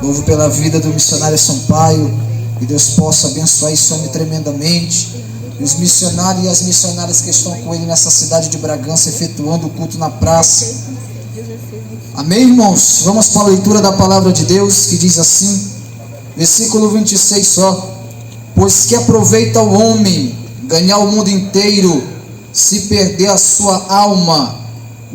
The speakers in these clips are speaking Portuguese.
Louvo pela vida do missionário Sampaio, que Deus possa abençoar esse homem tremendamente. E os missionários e as missionárias que estão com ele nessa cidade de Bragança, efetuando o culto na praça. Amém, irmãos? Vamos para a leitura da palavra de Deus, que diz assim, versículo 26 só. Pois que aproveita o homem ganhar o mundo inteiro, se perder a sua alma?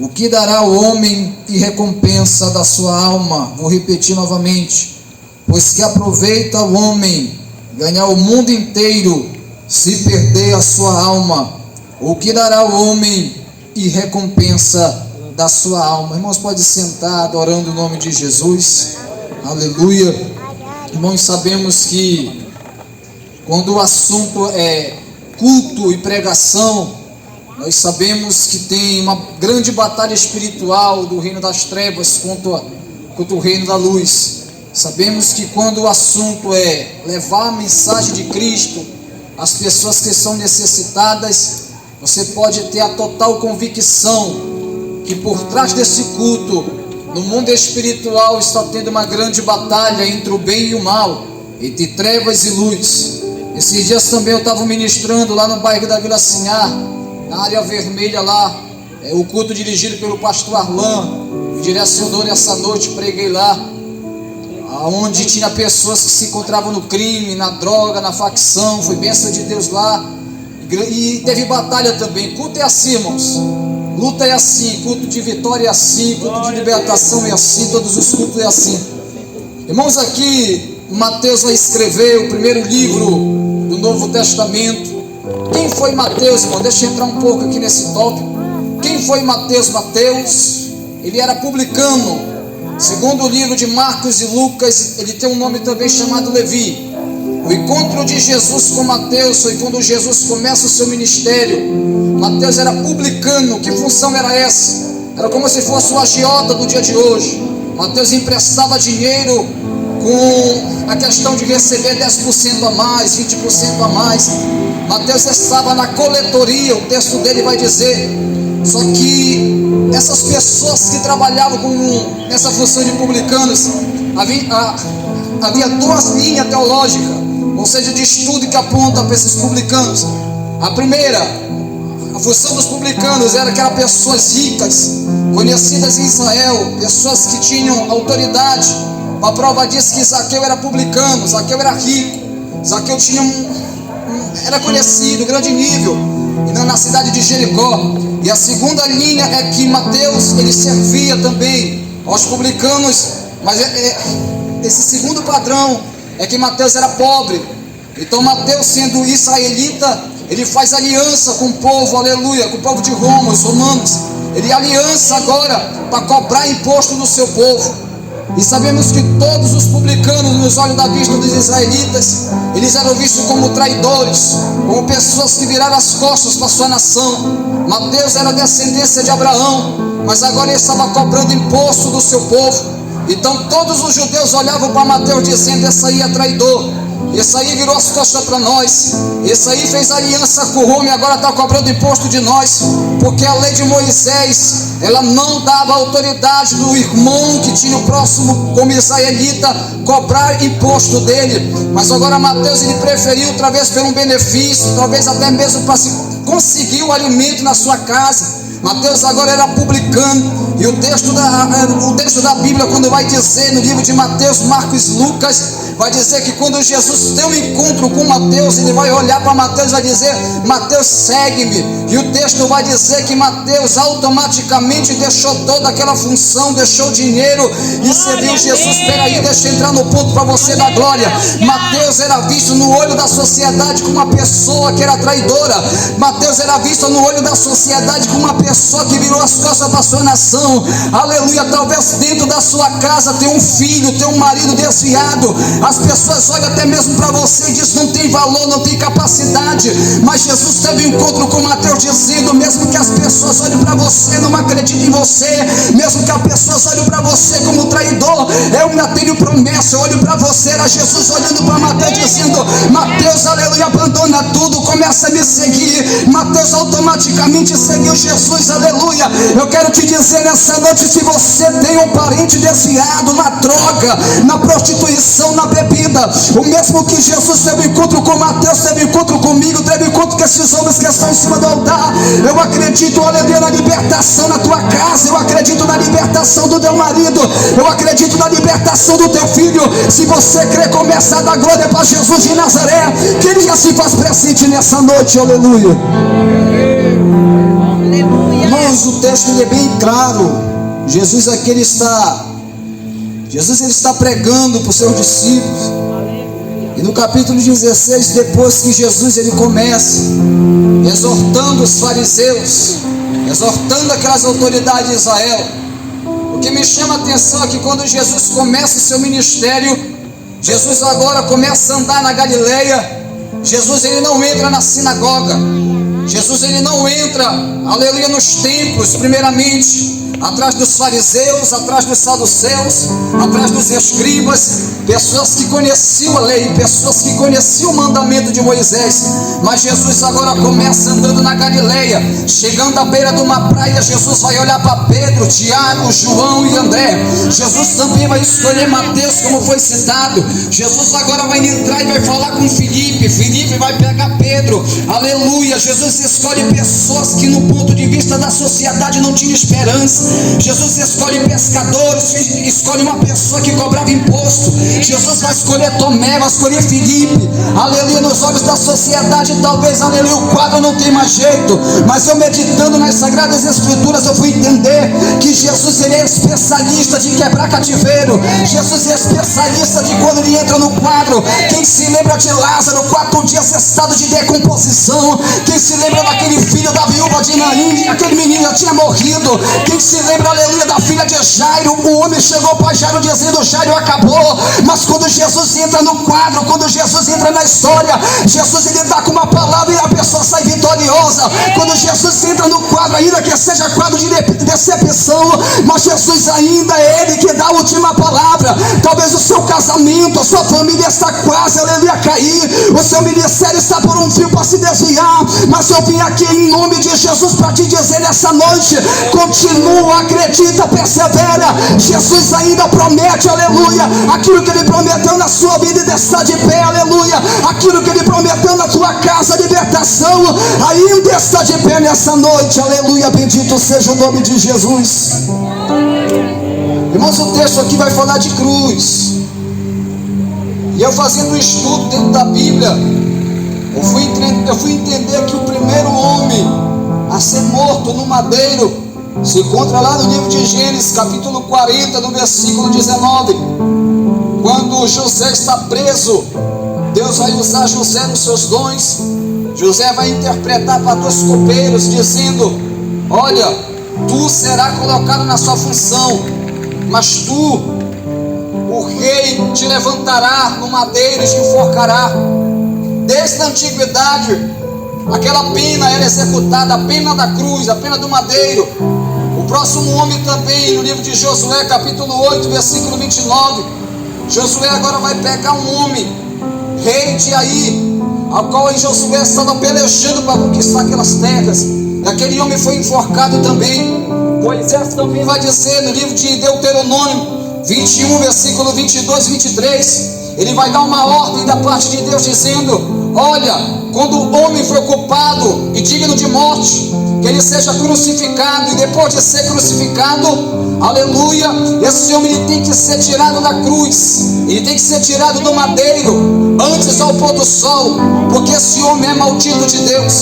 O que dará o homem em recompensa da sua alma? Vou repetir novamente. Pois que aproveita o homem ganhar o mundo inteiro, se perder a sua alma? O que dará o homem em recompensa da sua alma? Irmãos, pode sentar adorando o nome de Jesus. Aleluia. Irmãos, sabemos que quando o assunto é culto e pregação, nós sabemos que tem uma grande batalha espiritual do reino das trevas contra o reino da luz. Sabemos que quando o assunto é levar a mensagem de Cristo às pessoas que são necessitadas, você pode ter a total convicção que por trás desse culto, no mundo espiritual, está tendo uma grande batalha entre o bem e o mal, entre trevas e luz. Esses dias também eu estava ministrando lá no bairro da Vila Sinhar, na área vermelha lá, o culto dirigido pelo pastor Arlan, me direcionou nessa noite, preguei lá, onde tinha pessoas que se encontravam no crime, na droga, na facção. Foi bênção de Deus lá, e teve batalha também. Culto é assim, irmãos, luta é assim, culto de vitória é assim, culto de libertação é assim, todos os cultos é assim. Irmãos, aqui Mateus vai escrever o primeiro livro do Novo Testamento. Quem foi Mateus, irmão? Deixa eu entrar um pouco aqui nesse tópico. Quem foi Mateus? Mateus, ele era publicano. Segundo o livro de Marcos e Lucas, ele tem um nome também chamado Levi. O encontro de Jesus com Mateus foi quando Jesus começa o seu ministério. Mateus era publicano. Que função era essa? Era como se fosse o agiota do dia de hoje. Mateus emprestava dinheiro com a questão de receber 10% a mais, 20% a mais. Mateus estava na coletoria, o texto dele vai dizer. Só que essas pessoas que trabalhavam nessa função de publicanos, havia duas linhas teológicas, ou seja, de estudo que aponta para esses publicanos. A primeira, a função dos publicanos era que eram pessoas ricas, conhecidas em Israel, pessoas que tinham autoridade. A prova diz que Zaqueu era publicano, Zaqueu era rico, Zaqueu era conhecido, grande nível, na cidade de Jericó. E a segunda linha é que Mateus, ele servia também aos publicanos, mas esse segundo padrão é que Mateus era pobre. Então Mateus, sendo israelita, ele faz aliança com o povo, aleluia, com o povo de Roma, os romanos. Ele aliança agora para cobrar imposto do seu povo. E sabemos que todos os publicanos, nos olhos da vista dos israelitas, eles eram vistos como traidores, como pessoas que viraram as costas para a sua nação. Mateus era descendência de Abraão, mas agora ele estava cobrando imposto do seu povo. Então todos os judeus olhavam para Mateus dizendo: esse aí é traidor, esse aí virou as costas para nós, esse aí fez aliança com Roma e agora está cobrando imposto de nós. Porque a lei de Moisés, ela não dava autoridade do irmão que tinha o próximo como israelita cobrar imposto dele. Mas agora Mateus, ele preferiu, talvez por um benefício, talvez até mesmo para conseguir o alimento na sua casa. Mateus agora era publicano. E o texto da Bíblia, quando vai dizer no livro de Mateus, Marcos e Lucas, vai dizer que quando Jesus tem um encontro com Mateus, ele vai olhar para Mateus e vai dizer: Mateus, segue-me. E o texto vai dizer que Mateus automaticamente deixou toda aquela função, deixou dinheiro e serviu Jesus. Espera aí, deixa eu entrar no ponto para você dar glória. Mateus era visto no olho da sociedade como uma pessoa que era traidora. Mateus era visto no olho da sociedade como uma pessoa que virou as costas para a sua nação. Aleluia. Talvez dentro da sua casa tem um filho, tem um marido desviado. As pessoas olham até mesmo para você e dizem: não tem valor, não tem capacidade. Mas Jesus teve um encontro com Mateus dizendo: mesmo que as pessoas olhem para você, não acreditem em você, mesmo que as pessoas olhem para você como traidor, eu ainda tenho promessa. Eu olho para você, era Jesus olhando para Mateus dizendo: Mateus, aleluia, abandona tudo, começa a me seguir. Mateus automaticamente seguiu Jesus, aleluia. Eu quero te dizer nessa noite: se você tem um parente desviado na droga, na prostituição, na bebida, o mesmo que Jesus teve encontro com Mateus, teve encontro comigo, teve encontro com esses homens que estão em cima do altar. Eu acredito, aleluia, na libertação na tua casa, eu acredito na libertação do teu marido, eu acredito na libertação do teu filho. Se você crê, começa a dar glória para Jesus de Nazaré, que ele já se faz presente nessa noite, aleluia. Irmãos, o texto ele é bem claro. Jesus aqui ele está pregando para os seus discípulos. E no capítulo 16, depois que Jesus ele começa exortando os fariseus, exortando aquelas autoridades de Israel, o que me chama a atenção é que quando Jesus começa o seu ministério, Jesus agora começa a andar na Galileia. Jesus ele não entra na sinagoga, Jesus ele não entra, aleluia, nos templos primeiramente, atrás dos fariseus, atrás dos saduceus, atrás dos escribas, pessoas que conheciam a lei, pessoas que conheciam o mandamento de Moisés. Mas Jesus agora começa andando na Galileia. Chegando à beira de uma praia, Jesus vai olhar para Pedro, Tiago, João e André. Jesus também vai escolher Mateus, como foi citado. Jesus agora vai entrar e vai falar com Filipe. Filipe vai pegar Pedro, aleluia. Jesus escolhe pessoas que no ponto de vista da sociedade não tinham esperança. Jesus escolhe pescadores, escolhe uma pessoa que cobrava imposto. Jesus vai escolher Tomé, vai escolher Filipe, aleluia. Nos olhos da sociedade talvez, aleluia, o quadro não tem mais jeito, mas eu meditando nas Sagradas Escrituras, eu fui entender que Jesus ele é especialista de quebrar cativeiro. Jesus é especialista de quando ele entra no quadro. Quem se lembra de Lázaro, 4 dias estado de decomposição? Quem se lembra daquele filho da viúva de Naim, aquele menino já tinha morrido? Quem se lembra, aleluia, da filha de Jairo? O homem chegou para Jairo dizendo: Jairo, acabou. Mas quando Jesus entra no quadro, quando Jesus entra na história, Jesus ele dá com uma palavra e a pessoa sai vitoriosa. Quando Jesus entra no quadro, ainda que seja quadro de decepção, mas Jesus ainda é ele que dá a última palavra. Talvez o seu casamento, a sua família está quase, aleluia, a cair, o seu ministério está por um fio para se desviar, mas eu vim aqui em nome de Jesus para te dizer nessa noite: continua, acredita, persevera. Jesus ainda promete, aleluia, aquilo que ele prometeu na sua vida e está de pé, aleluia. Aquilo que ele prometeu na tua casa, libertação, ainda está de pé nessa noite, aleluia. Bendito seja o nome de Jesus. Irmãos, o texto aqui vai falar de cruz. E eu fazendo um estudo dentro da Bíblia, eu fui entender que o primeiro homem a ser morto no madeiro se encontra lá no livro de Gênesis, capítulo 40, no versículo 19. Quando José está preso, Deus vai usar José nos seus dons. José vai interpretar para 2 copeiros, dizendo: olha, tu será colocado na sua função, mas tu, o rei, te levantará no madeiro e te enforcará. Desde a antiguidade, aquela pena era executada, a pena da cruz, a pena do madeiro. O próximo homem também, no livro de Josué, capítulo 8, versículo 29. Josué agora vai pegar um homem, rei de Ai, ao qual Josué estava pelejando para conquistar aquelas terras. E aquele homem foi enforcado também. Moisés também vai dizer no livro de Deuteronômio 21, versículo 22 e 23. Ele vai dar uma ordem da parte de Deus dizendo: olha, quando o homem for culpado e digno de morte, que ele seja crucificado, e depois de ser crucificado, aleluia, esse homem ele tem que ser tirado da cruz, ele tem que ser tirado do madeiro antes ao pôr do sol, porque esse homem é maldito de Deus.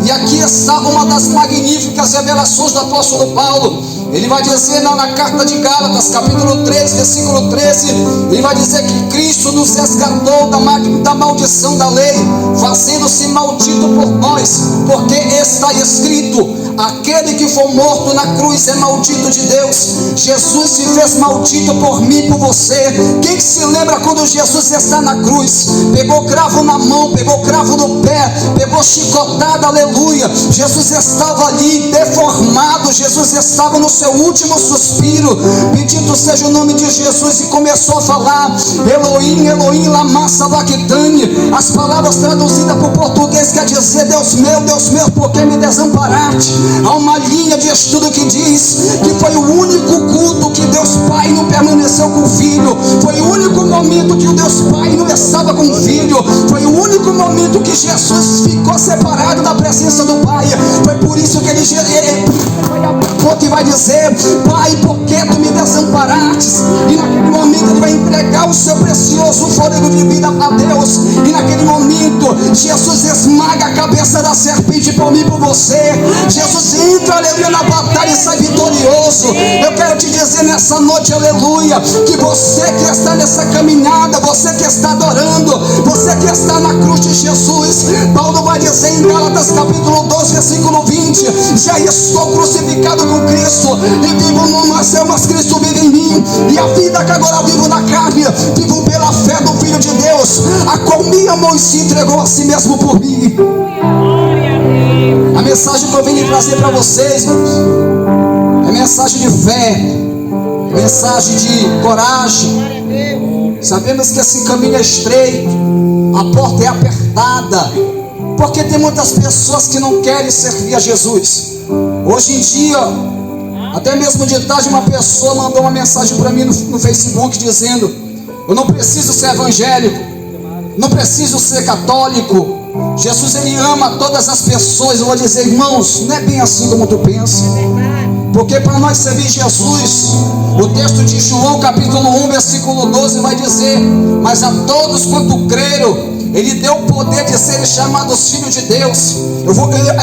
E aqui está uma das magníficas revelações do apóstolo Paulo. Ele vai dizer na carta de Gálatas, capítulo 3, versículo 13, ele vai dizer que Cristo nos resgatou da maldição da lei, fazendo-se maldito por nós, porque está escrito: aquele que for morto na cruz é maldito de Deus. Jesus se fez maldito por mim e por você. Quem se lembra quando Jesus está na cruz? Pegou cravo na mão, pegou cravo no pé, pegou chicotada, aleluia. Jesus estava ali deformado, Jesus estava no seu último suspiro. Bendito seja o nome de Jesus. E começou a falar: Elohim, Elohim, lama sabachthani. As palavras traduzidas para o português quer dizer: Deus meu, por que me desamparaste? Há uma linha de estudo que diz que foi o único culto que Deus Pai não permaneceu com o Filho. Foi o único momento que o Deus Pai não estava com o Filho. Foi o único momento que Jesus ficou separado da presença do Pai. Foi por isso que ele vai dizer: Pai, por que tu me desamparaste? E naquele momento ele vai entregar o seu precioso fôlego de vida a Deus. E naquele momento Jesus esmaga a cabeça da serpente por mim e por você. Jesus entra, aleluia, na batalha e sai vitorioso. Eu quero te dizer nessa noite, aleluia, que você que está nessa caminhada, você que está adorando, você que está na cruz de Jesus, Paulo vai dizer em Gálatas capítulo 12, versículo 20: já estou crucificado com Cristo, e vivo não mais eu, mas Cristo vive em mim. E a vida que agora vivo na carne, vivo pela fé do Filho de Deus, a qual me amou e se entregou a si mesmo por mim. A mensagem que eu vim trazer para vocês, irmãos, é mensagem de fé, é mensagem de coragem. Sabemos que esse caminho é estreito, a porta é apertada, porque tem muitas pessoas que não querem servir a Jesus. Hoje em dia, até mesmo de tarde, uma pessoa mandou uma mensagem para mim no Facebook dizendo: eu não preciso ser evangélico, não preciso ser católico, Jesus ele ama todas as pessoas. Eu vou dizer: irmãos, não é bem assim como tu pensa. Porque para nós servir Jesus, o texto de João capítulo 1 versículo 12 vai dizer: mas a todos quanto creram, ele deu o poder de serem chamados filhos de Deus.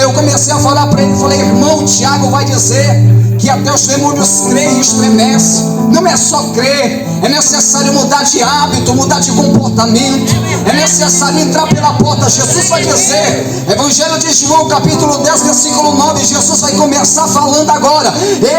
Eu comecei a falar para ele, falei: irmão, Tiago vai dizer que até os demônios creem e estremecem. Não é só crer, é necessário mudar de hábito, mudar de comportamento, é necessário entrar pela porta. Jesus vai dizer, Evangelho de João capítulo 10 versículo 9, Jesus vai começar falando agora: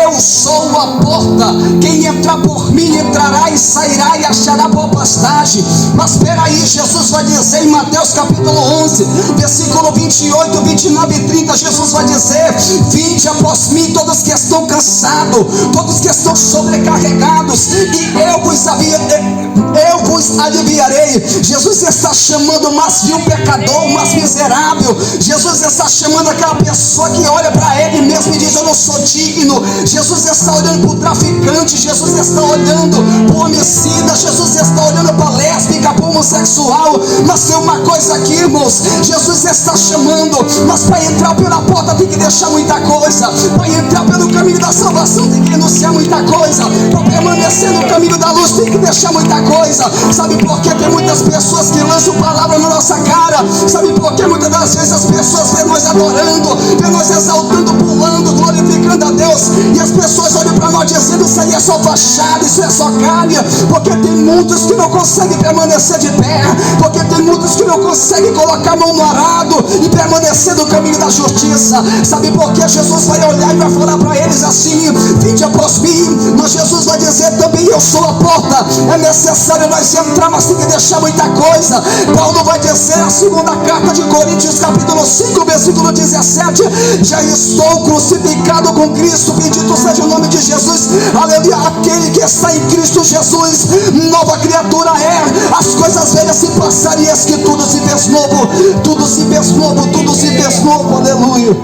eu sou a porta, quem entrar por mim entrará e sairá e achará boa pastagem. Mas espera aí, Jesus vai dizer em Mateus capítulo 11 versículo 28, 29 e 30, Jesus vai dizer: vinde após mim todos que estão cansados, todos que estão sobrecarregados, e eu vos aliviarei. Jesus está chamando o mais vil pecador, o mais miserável. Jesus está chamando aquela pessoa que olha para ele mesmo e diz: eu não sou digno. Jesus está olhando para o traficante, Jesus está olhando para o homicida, Jesus está olhando para a lésbica, para o homossexual. Mas tem uma coisa aqui, irmãos, Jesus está chamando, mas para entrar pela porta tem que deixar muita coisa. Para entrar pelo caminho da salvação tem que renunciar muita coisa. Para permanecer no caminho da luz tem que deixar muita coisa. Sabe por que tem muitas pessoas que lançam palavra na nossa cara? Sabe por que muitas das vezes as pessoas vêem nós adorando, vêem nós exaltando, pulando, glorificando a Deus, e as pessoas olham para nós dizendo: isso aí é só fachada, isso é só carne? Porque tem muitos que não conseguem permanecer de pé, porque tem muitos que não conseguem colocar a mão no arado e permanecer no caminho da justiça. Sabe por que Jesus vai olhar e vai falar para eles assim: vinde após mim? Mas Jesus vai dizer também: eu sou a porta. É necessário nós entrar, mas tem que deixar muita coisa. Paulo vai dizer na segunda carta de Coríntios capítulo 5 versículo 17: já estou crucificado com Cristo, bendito seja o nome de Jesus, aleluia. Aquele que está em Cristo Jesus, nova criatura é. As coisas velhas se passaram e eis que tudo se fez novo, tudo se fez novo, tudo se fez novo, aleluia.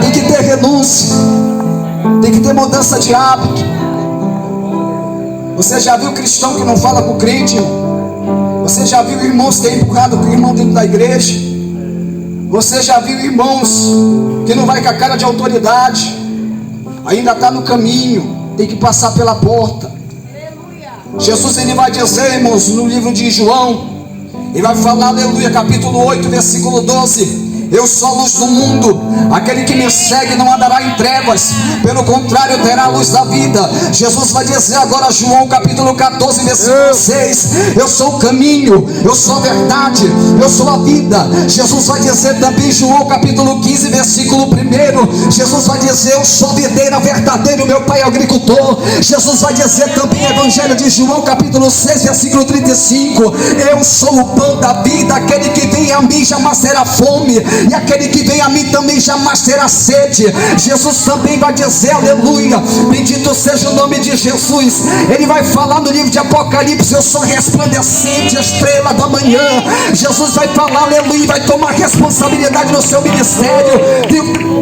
Tem que ter renúncia, tem que ter mudança de hábito. Você já viu cristão que não fala com o crente? Você já viu irmãos que têm empurrado com o irmão dentro da igreja? Você já viu irmãos que não vai com a cara de autoridade? Ainda está no caminho, tem que passar pela porta. Jesus ele vai dizer, irmãos, no livro de João, ele vai falar, aleluia, capítulo 8, versículo 12: Eu sou a luz do mundo. Aquele que me segue não andará em trevas, pelo contrário terá a luz da vida. Jesus vai dizer agora, João capítulo 14 versículo 6, eu sou o caminho, eu sou a verdade, eu sou a vida. Jesus vai dizer também, João capítulo 15 versículo 1, Jesus vai dizer, eu sou a videira verdadeira, meu pai é o agricultor. Jesus vai dizer também, Evangelho de João capítulo 6 versículo 35, eu sou o pão da vida. Aquele que vem a mim jamais terá fome, e aquele que vem a mim também jamais terá sede. Jesus também vai dizer, aleluia, bendito seja o nome de Jesus. Ele vai falar no livro de Apocalipse, eu sou resplandecente, a estrela da manhã. Jesus vai falar, aleluia, vai tomar responsabilidade no seu ministério.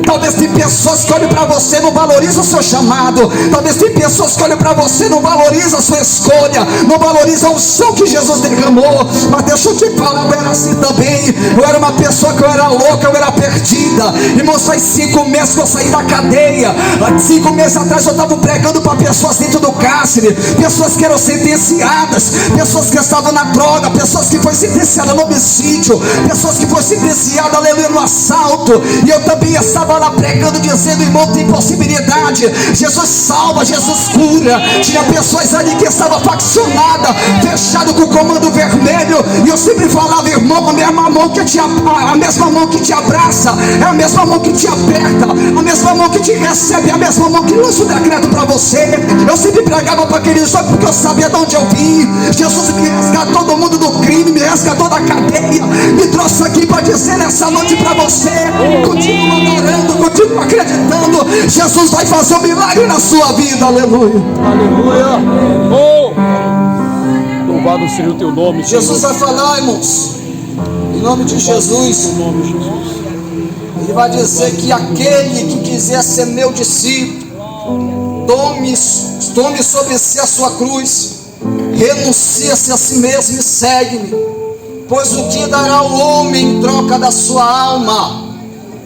Talvez tem pessoas que olham para você e não valorizam o seu chamado. Talvez tem pessoas que olham para você e não valorizam a sua escolha, não valorizam o som que Jesus derramou. Mas deixa eu te falar, eu era assim também. Eu era uma pessoa que eu era louca, eu era perdida. Irmão, faz 5 meses que eu saí da cadeia. 5 meses atrás eu estava pregando para pessoas dentro do cárcere, pessoas que eram sentenciadas, pessoas que estavam na droga, pessoas que foram sentenciadas no homicídio, pessoas que foram sentenciadas, aleluia, no assalto. E eu também estava lá pregando, dizendo, irmão, tem possibilidade. Jesus salva, Jesus cura. Tinha pessoas ali que estavam faccionadas, fechadas com o comando vermelho. E eu sempre falava, irmão, a mesma mão que te abraça é a mesma mão que te aperta, a mesma mão que te recebe, é a mesma mão que lança o decreto para você. Eu sempre pregava para aqueles homens porque eu sabia de onde eu vim. Jesus me resgatou do mundo do crime, me resgatou da cadeia, me trouxe aqui para dizer nessa noite para você: continua adorando, continua acreditando. Jesus vai fazer um milagre na sua vida. Aleluia, aleluia. Oh, louvado seja o teu nome, Senhor. Jesus vai falar, irmãos, em nome de Jesus. Ele vai dizer que aquele que quiser ser meu discípulo, tome sobre si a sua cruz, renuncie-se a si mesmo e segue-me. Pois o que dará o homem em troca da sua alma?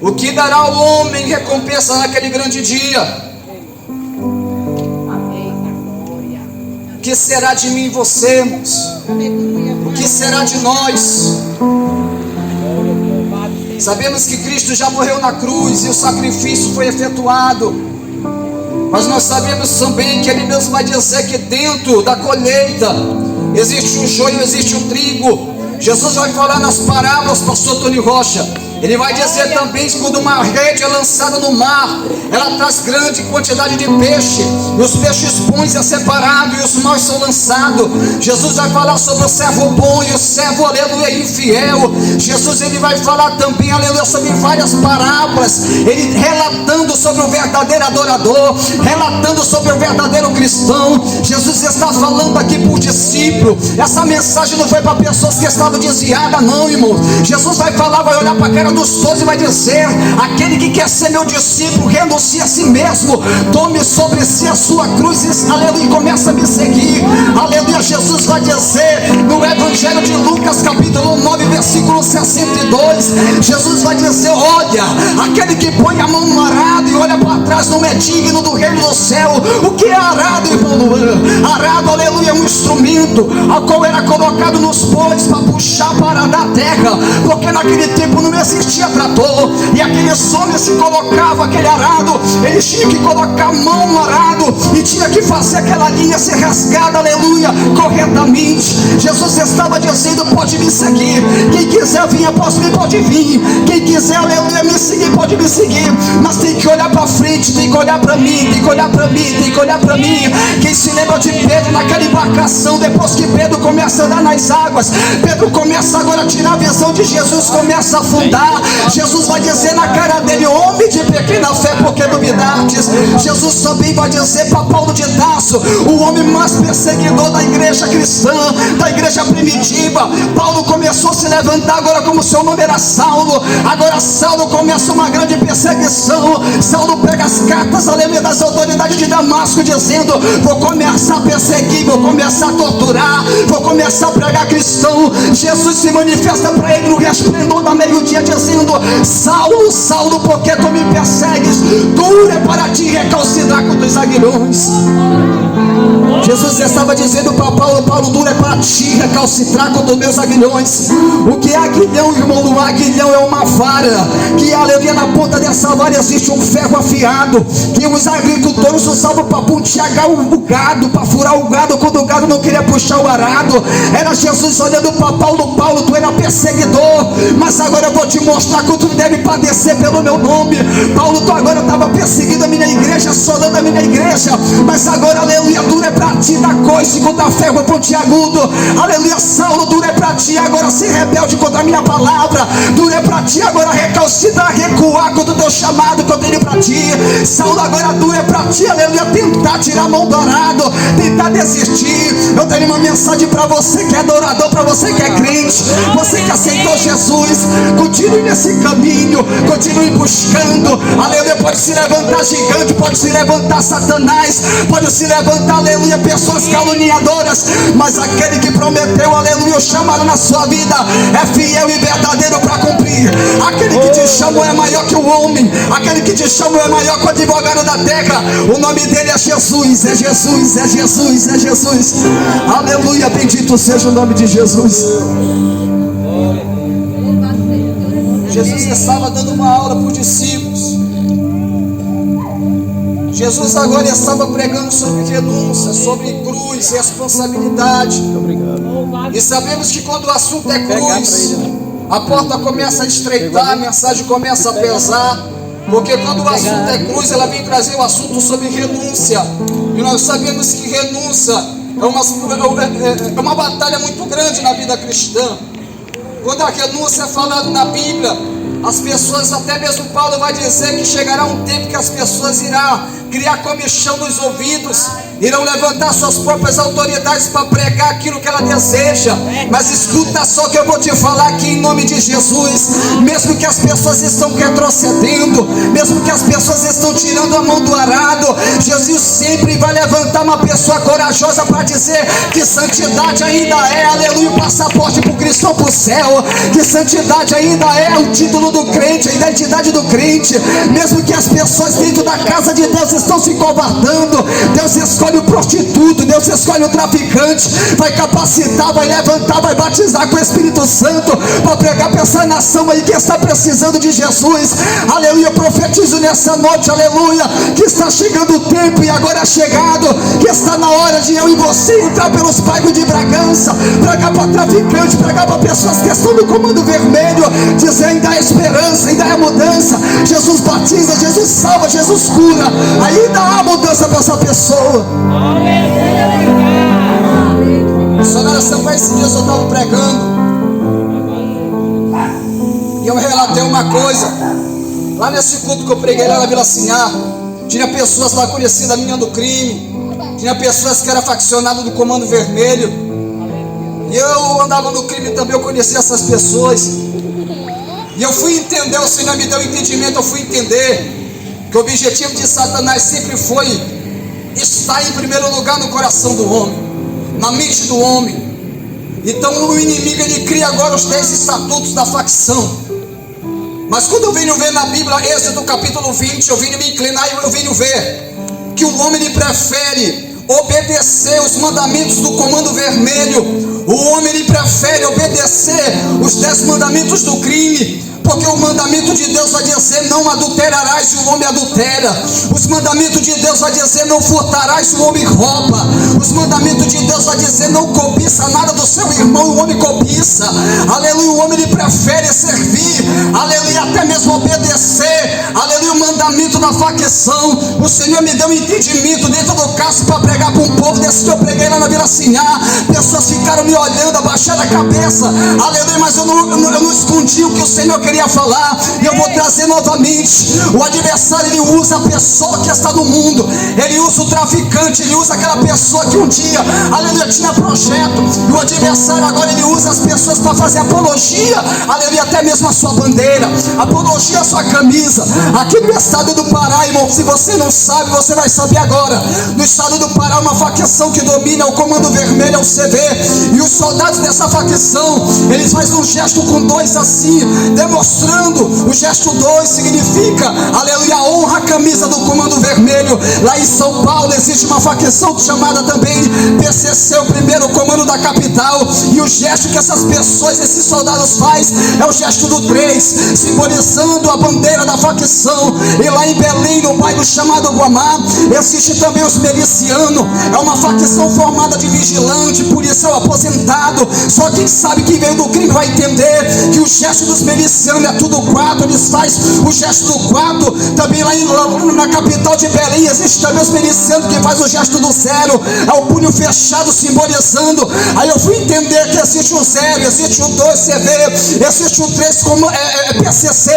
O que dará o homem em recompensa naquele grande dia? O que será de mim e você, irmãos? O que será de nós? Sabemos que Cristo já morreu na cruz e o sacrifício foi efetuado, mas nós sabemos também que Ele mesmo vai dizer que dentro da colheita existe o joio, existe o trigo. Jesus vai falar nas parábolas, pastor Tony Rocha. Ele vai dizer também que quando uma rede é lançada no mar, ela traz grande quantidade de peixe, e os peixes bons é separado e os maus são lançados. Jesus vai falar sobre o servo bom e o servo, aleluia, infiel. Jesus, ele vai falar também, aleluia, sobre várias parábolas, ele relatando sobre o verdadeiro adorador, relatando sobre o verdadeiro cristão. Jesus está falando aqui por discípulo. Essa mensagem não foi para pessoas que estavam desviadas, não, irmão. Jesus vai falar, vai olhar para a cara dos 12 e vai dizer: aquele que quer ser meu discípulo, renuncie a si mesmo, tome sobre si a sua cruz, aleluia, e começa a me seguir. Aleluia. Jesus vai dizer no Evangelho de Lucas capítulo 9 versículo 62, Jesus vai dizer: olha, aquele que põe a mão no arado e olha para trás não é digno do reino do céu. O que é arado, irmão Luan? Arado, aleluia, é um instrumento ao qual era colocado nos bois para puxar para dar terra, porque naquele tempo não existia trator, e aqueles homens se colocavam aquele arado, eles tinham que colocar a mão no arado e tinha que fazer aquela linha ser rasgada, aleluia, corretamente. Jesus estava dizendo: pode me seguir, quem quiser vir após mim pode vir, quem quiser, aleluia, me seguir pode me seguir, mas tem que olhar para frente, tem que olhar para mim, tem que olhar para mim, tem que olhar para mim. Quem se lembra de Pedro naquela embarcação, depois que Pedro começa a andar nas águas, Pedro começa agora a tirar a visão de Jesus, começa a afundar. Jesus vai dizer na cara dele: homem de pequena fé, porque duvidastes. Jesus também vai dizer para Paulo de Tarso, o homem mais perseguidor da igreja cristã, da igreja primitiva. Paulo começou a se levantar agora, como seu nome era Saulo, agora Saulo começa uma grande perseguição. Saulo pega as cartas, aleluia, das autoridades de Damasco, dizendo: vou começar a perseguir, vou começar a torturar, vou começar a pregar cristão. Jesus se manifesta para ele no resplendor da meio-dia, dizendo: Saulo, Saulo, por que tu me persegues? Duro é para ti recalcitrar contra os aguilhões. Jesus Jesus estava dizendo para Paulo: Paulo, duro é para ti recalcitrar contra os meus aguilhões. O que é aguilhão, irmão? O aguilhão é uma vara, que aleluia, na ponta dessa vara existe um ferro afiado, que os agricultores usavam para pontear o gado, para furar o gado quando o gado não queria puxar o arado. Era Jesus olhando para Paulo: Paulo, tu era perseguidor, mas agora eu vou te mostrar que tu deve padecer pelo meu nome. Paulo, tu agora estava perseguindo a minha igreja, assolando a minha igreja, mas agora, aleluia, duro é para ti dar coice contra ferro pontiagudo. Aleluia, Saulo, duro é para ti agora ser rebelde contra a minha palavra. Duro é para ti agora recalcitrar, recuar contra o teu chamado que eu tenho para ti. Saulo, agora duro é para ti, aleluia, tentar tirar a mão do arado, tentar desistir. Eu tenho uma mensagem para você que é adorador, para você que é crente, você que aceitou Jesus. Continue nesse caminho, continue buscando. Aleluia, pode se levantar gigante, pode se levantar Satanás, pode se levantar, aleluia, pessoas caluniadoras, mas aquele que prometeu, aleluia, o chamado na sua vida é fiel e verdadeiro para cumprir. Aquele que te chamou é maior que o homem, aquele que te chamou é maior que o advogado da terra. O nome dele é Jesus, é Jesus, é Jesus, é Jesus. Aleluia, bendito seja o nome de Jesus. Jesus estava dando uma aula para os discípulos. Jesus agora estava pregando sobre renúncia, sobre cruz, responsabilidade. E sabemos que quando o assunto é cruz, a porta começa a estreitar, a mensagem começa a pesar. Porque quando o assunto é cruz, ela vem trazer o assunto sobre renúncia. E nós sabemos que renúncia é uma batalha muito grande na vida cristã. Quando a renúncia é falada na Bíblia, as pessoas, até mesmo Paulo vai dizer que chegará um tempo que as pessoas irão criar comichão nos ouvidos, irão levantar suas próprias autoridades para pregar aquilo que ela deseja. Mas escuta só que eu vou te falar aqui em nome de Jesus. Mesmo que as pessoas estão retrocedendo, mesmo que as pessoas estão tirando a mão do arado, Jesus sempre vai levantar uma pessoa corajosa para dizer que santidade ainda é, aleluia, o passaporte para o cristão para o céu, que santidade ainda é o título do crente, a identidade do crente. Mesmo que as pessoas dentro da casa de Deus estão se covardando, Deus escolhe o prostituto, Deus escolhe o traficante, vai capacitar, vai levantar, vai batizar com o Espírito Santo para pregar para essa nação aí que está precisando de Jesus. Aleluia, profetizo nessa noite, aleluia, que está chegando o tempo, e agora é chegado, que está na hora de eu e você entrar pelos bairros de Bragança, pregar para traficante, pregar para pessoas que estão no comando vermelho, dizer: ainda há esperança, ainda há mudança. Jesus batiza, Jesus salva, Jesus cura, ainda há mudança para essa pessoa. Missionária Sampaio, esses dias eu estava pregando e eu relatei uma coisa. Lá nesse culto que eu preguei lá na Vila Sinhá, tinha pessoas lá conhecidas da linha do crime, tinha pessoas que eram faccionadas do comando vermelho, e eu andava no crime também, eu conhecia essas pessoas, e eu fui entender, o Senhor me deu entendimento, eu fui entender que o objetivo de Satanás sempre foi estar em primeiro lugar no coração do homem, na mente do homem. Então o inimigo, ele cria agora os 10 estatutos da facção. Mas quando eu venho ver na Bíblia, Êxodo capítulo 20, eu venho me inclinar e eu venho ver que o homem, ele prefere obedecer os mandamentos do comando vermelho. O homem, ele prefere obedecer os 10 mandamentos do crime, porque o mandamento de Deus vai dizer: não adulterarás, e o homem adultera. Os mandamentos de Deus vai dizer: não furtarás, e o homem rouba. Os mandamentos de Deus vai dizer: não cobiça nada do seu irmão, e o homem cobiça. Aleluia, o homem, ele prefere servir, aleluia, até mesmo obedecer, aleluia, o mandamento da facção. O Senhor me deu um entendimento dentro do caso para pregar para um povo desse que eu preguei lá na Vila Sinhá. Pessoas ficaram me olhando, abaixaram a cabeça, aleluia, mas eu não escondi o que o Senhor queria falar, e eu vou trazer novamente. O adversário, ele usa a pessoa que está no mundo, ele usa o traficante, ele usa aquela pessoa que um dia, aleluia, tinha projeto, e o adversário agora, ele usa as pessoas para fazer apologia, aleluia, até mesmo a sua bandeira, apologia a sua camisa. Aqui no estado do Pará, irmão, se você não sabe, você vai saber agora. No estado do Pará, uma facção que domina o comando vermelho, é o CV, e os soldados dessa facção, eles fazem um gesto com 2 assim, demonstrando, o gesto 2 significa, aleluia, honra a camisa do comando vermelho. Lá em São Paulo, Paulo, existe uma facção chamada também PCC, o primeiro comando da capital, e o gesto que essas pessoas, esses soldados faz, é o gesto do 3, simbolizando a bandeira da facção. E lá em Belém, no bairro chamado Guamá, existe também os milicianos, é uma facção formada de vigilante, policial aposentado. Só quem sabe, quem veio do crime vai entender que o gesto dos milicianos é tudo 4, eles fazem o gesto do 4. Também lá na capital de Belém existe também os milicianos que faz o gesto do 0, é o punho fechado simbolizando. Aí eu fui entender que existe o 0, existe o 2 CV, existe o 3 como PCC,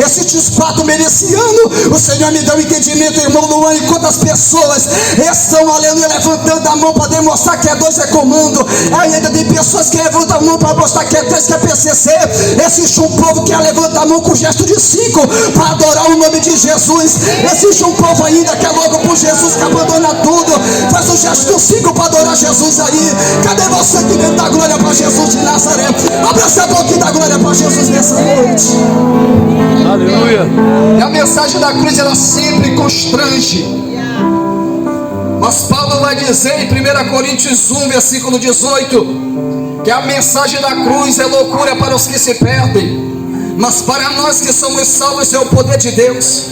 existe os 4 milicianos. O Senhor me deu um entendimento, irmão Luan, e quantas pessoas estão, aleluia, levantando a mão para demonstrar que é 2 é comando. Aí ainda tem pessoas que levantam a mão para mostrar que é 3 que é PCC. Existe um povo que levanta a mão com gesto de 5 para adorar o nome de Jesus. Existe um povo ainda que é louco por Jesus, que abandona tudo, faz o gesto do 5 para adorar Jesus aí. Cadê você que vem dar glória para Jesus de Nazaré? Abre essa boca e dá glória para Jesus nessa noite. Aleluia. E a mensagem da cruz, ela sempre constrange. Mas Paulo vai dizer em 1 Coríntios 1, versículo 18, que a mensagem da cruz é loucura para os que se perdem, mas para nós que somos salvos é o poder de Deus.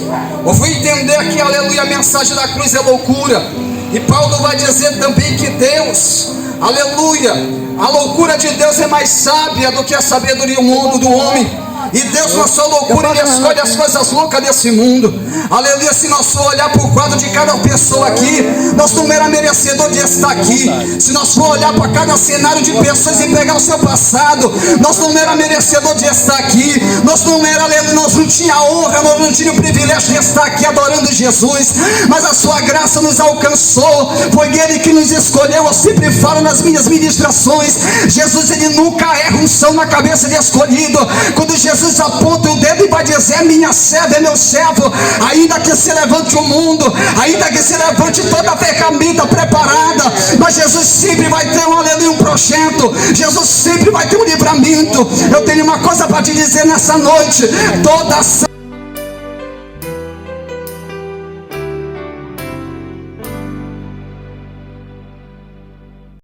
Eu fui entender que, aleluia, a mensagem da cruz é loucura. E Paulo vai dizer também que Deus, aleluia, a loucura de Deus é mais sábia do que a sabedoria do homem. E Deus, na sua loucura, Ele escolhe as coisas loucas desse mundo. Aleluia. Se nós for olhar para o quadro de cada pessoa aqui, nós não era merecedor de estar aqui. Se nós for olhar para cada cenário de pessoas e pegar o seu passado, nós não era merecedor de estar aqui. Nós não tinha honra, nós não tinha o privilégio de estar aqui adorando Jesus. Mas a sua graça nos alcançou. Foi Ele que nos escolheu. Eu sempre falo nas minhas ministrações, Jesus, Ele nunca erra unção na cabeça de escolhido. Quando Jesus aponta o dedo e vai dizer: minha serva, é meu servo, ainda que se levante o mundo, ainda que se levante toda a ferramenta preparada, mas Jesus sempre vai ter um projeto, Jesus sempre vai ter um livramento. Eu tenho uma coisa para te dizer nessa noite: toda ação